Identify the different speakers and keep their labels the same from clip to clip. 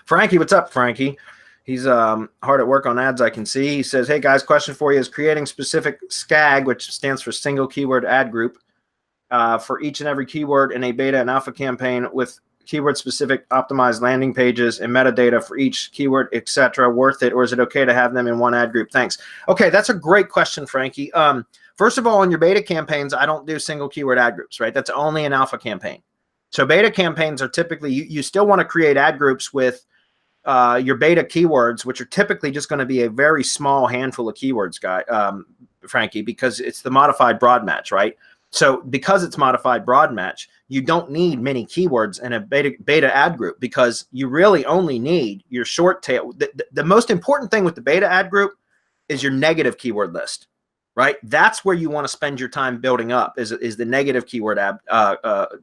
Speaker 1: Frankie, what's up, Frankie? He's hard at work on ads, I can see. He says, hey, guys, question for you is creating specific SKAG, which stands for single keyword ad group, for each and every keyword in a beta and alpha campaign with keyword-specific optimized landing pages and metadata for each keyword, etc. Worth it, or is it okay to have them in one ad group? Thanks. Okay, that's a great question, Frankie. First of all, in your beta campaigns, I don't do single keyword ad groups, right? That's only an alpha campaign. So beta campaigns are typically, you still want to create ad groups with your beta keywords, which are typically just going to be a very small handful of keywords, Frankie, because it's the modified broad match, right? So because it's modified broad match, you don't need many keywords in a beta ad group because you really only need your short tail. The most important thing with the beta ad group is your negative keyword list, right? That's where you want to spend your time building up is the negative keyword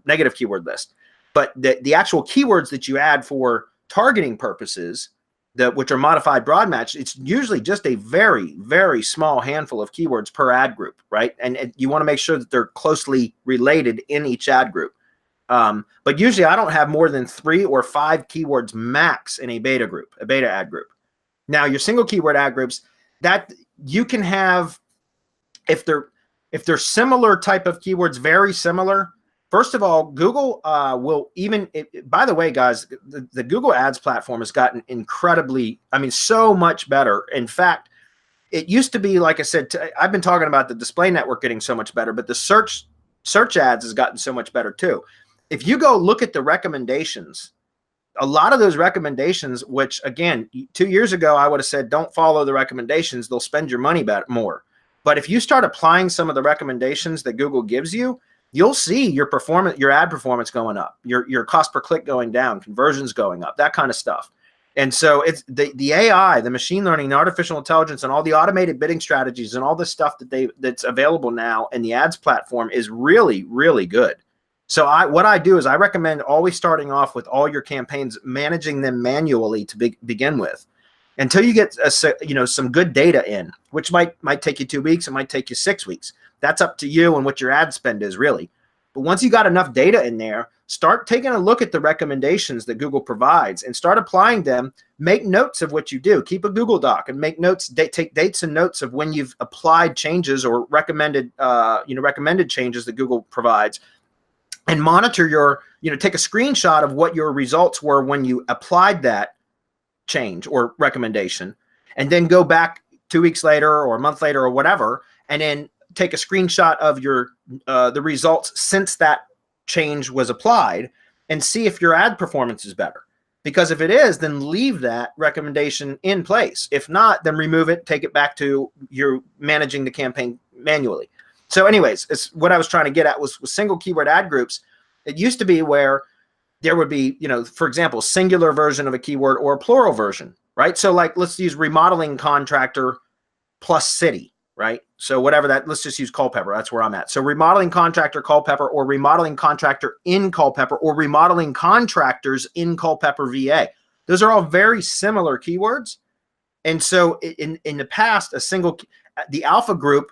Speaker 1: negative keyword list. But the actual keywords that you add for targeting purposes, which are modified broad match, it's usually just a very, very small handful of keywords per ad group, right? And you want to make sure that they're closely related in each ad group. But usually I don't have more than 3 or 5 keywords max in a beta group, a beta ad group. Now your single keyword ad groups that you can have, if they're similar type of keywords, very similar. First of all, Google will even, by the way, guys, the Google Ads platform has gotten incredibly, so much better. In fact, it used to be, like I said, I've been talking about the display network getting so much better, but the search ads has gotten so much better too. If you go look at the recommendations, a lot of those recommendations, which again, 2 years ago, I would have said, don't follow the recommendations. They'll spend your money more. But if you start applying some of the recommendations that Google gives you, you'll see your ad performance going up, your cost per click going down, conversions going up, that kind of stuff. And so it's the AI, the machine learning, the artificial intelligence, and all the automated bidding strategies and all the stuff that's available now in the ads platform is really, really good. So what I do is I recommend always starting off with all your campaigns, managing them manually to begin with, until you get some good data in, which might take you 2 weeks, it might take you 6 weeks. That's up to you and what your ad spend is really. But once you got enough data in there, start taking a look at the recommendations that Google provides and start applying them. Make notes of what you do. Keep a Google Doc and make notes. Take dates and notes of when you've applied changes or recommended changes that Google provides, and monitor take a screenshot of what your results were when you applied that change or recommendation, and then go back 2 weeks later or a month later or whatever, and then take a screenshot of your the results since that change was applied and see if your ad performance is better. Because if it is, then leave that recommendation in place. If not, then remove it, take it back to your managing the campaign manually. So anyways, it's what I was trying to get at was with single keyword ad groups. It used to be where there would be, for example, singular version of a keyword or a plural version, right? So like, let's use remodeling contractor plus city, right? So whatever that, let's just use Culpeper. That's where I'm at. So remodeling contractor Culpeper, or remodeling contractor in Culpeper, or remodeling contractors in Culpeper, VA. Those are all very similar keywords. And so in the past, the alpha group,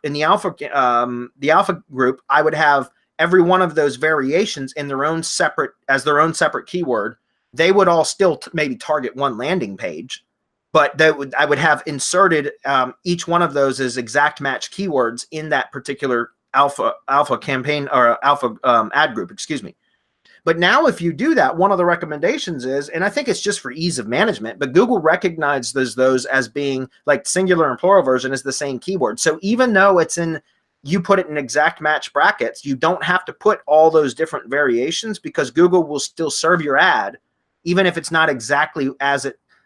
Speaker 1: I would have every one of those variations in their own separate keyword. They would all still maybe target one landing page, but I would have inserted each one of those as exact match keywords in that particular alpha campaign or alpha ad group, excuse me. But now if you do that, one of the recommendations is, and I think it's just for ease of management, but Google recognizes those as being like singular and plural version is the same keyword. So even though you put it in exact match brackets, you don't have to put all those different variations, because Google will still serve your ad, even if it's not exactly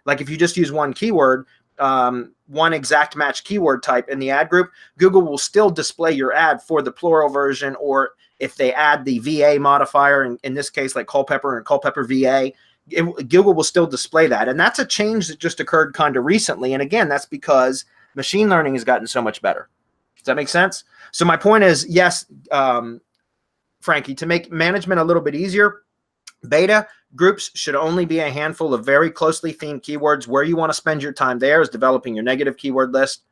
Speaker 1: like if you just use one keyword, one exact match keyword type in the ad group, Google will still display your ad for the plural version, or if they add the VA modifier, in this case, like Culpeper and Culpeper VA, Google will still display that. And that's a change that just occurred kind of recently. And again, that's because machine learning has gotten so much better. Does that make sense? So my point is, yes, Frankie, to make management a little bit easier, beta groups should only be a handful of very closely themed keywords. Where you want to spend your time there is developing your negative keyword list.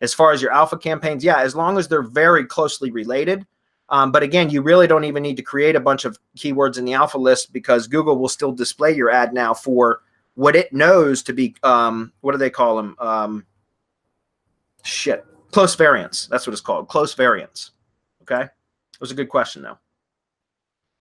Speaker 1: As far as your alpha campaigns, yeah, as long as they're very closely related. But again, you really don't even need to create a bunch of keywords in the alpha list, because Google will still display your ad now for what it knows to be, what do they call them? Close variance. That's what it's called. Close variance. Okay. It was a good question though.